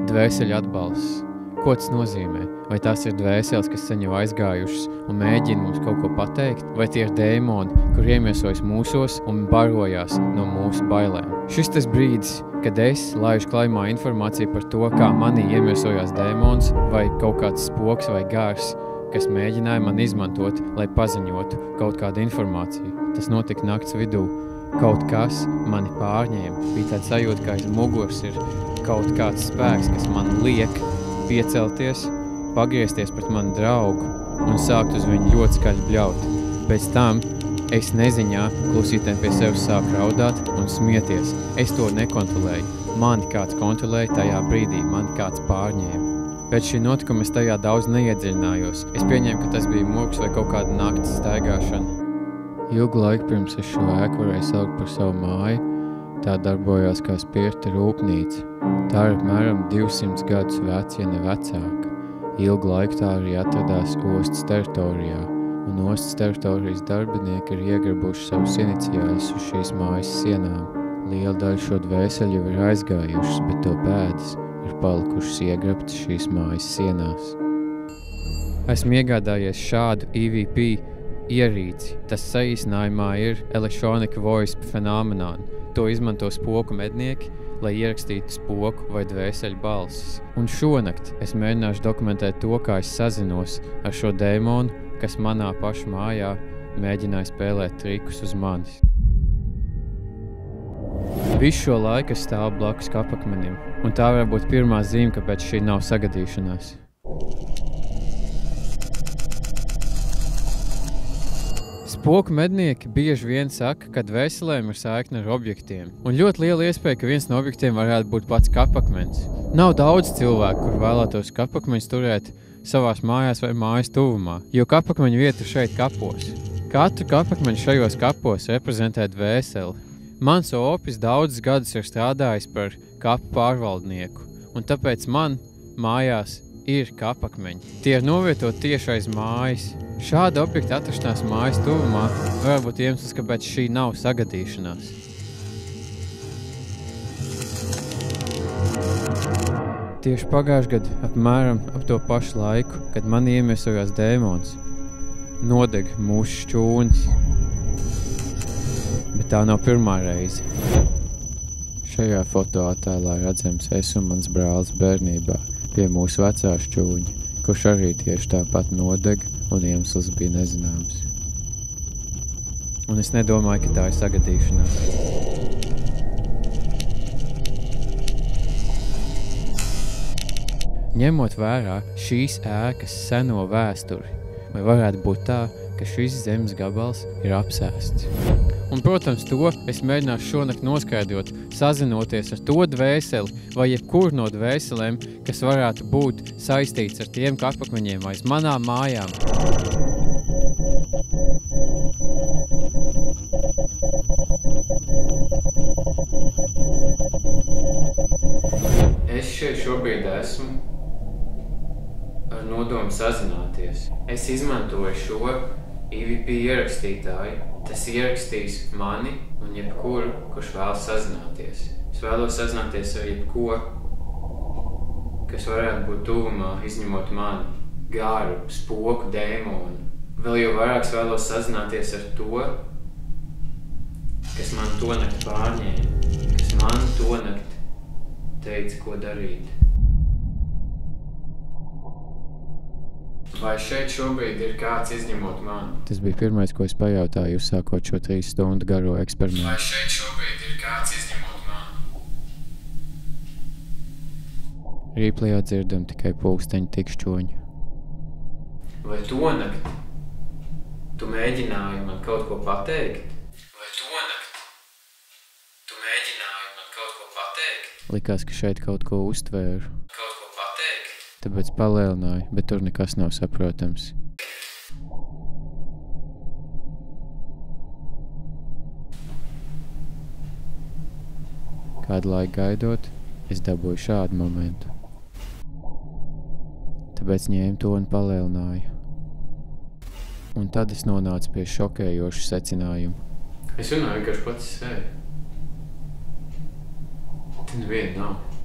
Dvēseļu atbalsts. Ko tas nozīmē? Vai tās ir dvēseles, kas sen jau aizgājušas un mēģina mums kaut ko pateikt? Vai tie ir dēmoni, kur iemiesojas mūsos un barojās no mūsu bailēm? Šis tas brīdis, kad es laižu klajumā informāciju par to, kā manī iemiesojās dēmons vai kaut kāds spoks vai gars, kas mēģināja man izmantot, lai paziņotu kaut kādu informāciju. Tas notika nakts vidū. Kaut kas mani pārņēma. Bija tāds sajūta, ka aiz muguras ir kaut kāds spēks, kas man liek piecelties, pagriezties pret manu draugu un sākt uz viņu ļoti skaļi bļaut. Pēc tam es neziņā klusītēm pie sevis sāku raudāt un smieties. Es to nekontrolēju. Mani kāds kontrolēja tajā brīdī, mani kāds pārņēma. Pēc šī notikuma es tajā daudz neiedziļinājos. Es pieņēmu, ka tas bija murgs vai kaut kāda naktas staigāšana. Ilgu laiku pirms es šo ēku varēju saukt par savu māju, tā darbojās kā spirta rūpnīca. Tā ir apmēram 200 gadus veci, ja ne vecāka. Ilgu laiku tā arī atradās ostas teritorijā, un ostas teritorijas darbinieki ir iegrabuši savus iniciāļus uz šīs mājas sienām. Liela daļa šo dvēseļu jau ir aizgājušas, bet to pēdas ir palikušas iegrabtas šīs mājas sienās. Esmu iegādājies šādu EVP ierīci. Tas saīsinājumā ir Electronic Voice Phenomenon. To izmanto spoku mednieki, lai ierakstītu spoku vai dvēseļu balsis. Un šonakt es mēģināšu dokumentēt to, kā es sazinos ar šo dēmonu, kas manā pašu mājā mēģināja spēlēt trikus uz manis. Visu šo laiku es stāvu blakus kapakmenim, un tā var būt pirmā zīme, kāpēc šī nav sagadīšanās. Spoku mednieki bieži vien saka, ka dvēselēm ir saikne ar objektiem, un ļoti liela iespēja, ka viens no objektiem varētu būt pats kapakmens. Nav daudz cilvēku, kur vēlētos kapakmeņus turēt savās mājās vai mājas tuvumā, jo kapakmeņu vieta ir šeit kapos. Katru kapakmeņu šajos kapos reprezentē dvēseli. Mans opis daudzus gadus ir strādājis par kapu pārvaldnieku, un tāpēc man mājās ir kapakmeņi. Tie ir novietoti tieši aiz mājas. Šāda objekta atrašanās mājas tuvumā var būt iemesls, kāpēc šī nav sagadīšanās. Tieši pagājušajā gadā, apmēram ap to pašu laiku, kad man iemiesojās dēmons, nodeg mūsu šķūnis. Bet tā nav pirmā reize. Šajā fotoattēlā redzams es un mans brālis bērnībā pie mūsu vecā šķūņa, kurš arī tieši tāpat nodeg, un iemesls bija nezināms. Un es nedomāju, ka tā ir sagadīšanās. Ņemot vērā šīs ēkas seno vēsturi, vai varētu būt tā, ka šis zemes gabals ir apsēsts. Un, protams, to es mēģināšu šonakt noskaidrot, sazinoties ar to dvēseli vai jebkuru no dvēselēm, kas varētu būt saistīts ar tiem kapakmeņiem aiz manām mājām. Es šeit šobrīd esmu ar nodomu sazināties. Es izmantoju šo EVP ierakstītāju. Tas ierakstīs mani un jebkuru, kurš vēlas sazināties. Es vēlos sazināties ar jebko, kas varētu būt tuvumā, izņemot mani, garu, spoku, dēmonu. Vēl jau vairāk vēlos sazināties ar to, kas man tonakt pārņēma, kas man tonakt teica, ko darīt. Vai šeit šobrīd ir kāds izņemot mani? Tas bija pirmais, ko es pajautāju, uzsākot šo 3 stundu garo eksperimentu. Vai šeit šobrīd ir kāds izņemot mani? Rīplējā dzirdam tikai pulksteņu tikšķoņu. Vai tonakt tu mēģināji man kaut ko pateikt? Vai tonakt tu mēģināji man kaut ko pateikt? Likās, ka šeit kaut ko uztvēru. Tāpēc palielināju, bet tur nekas nav saprotams. Kādu laiku gaidot, es dabūju šādu momentu. Tāpēc ņēmu to un palielināju. Un tad es nonācu pie šokējoša secinājuma. Es runāju vienkārši pats sevi. Te neviena nav.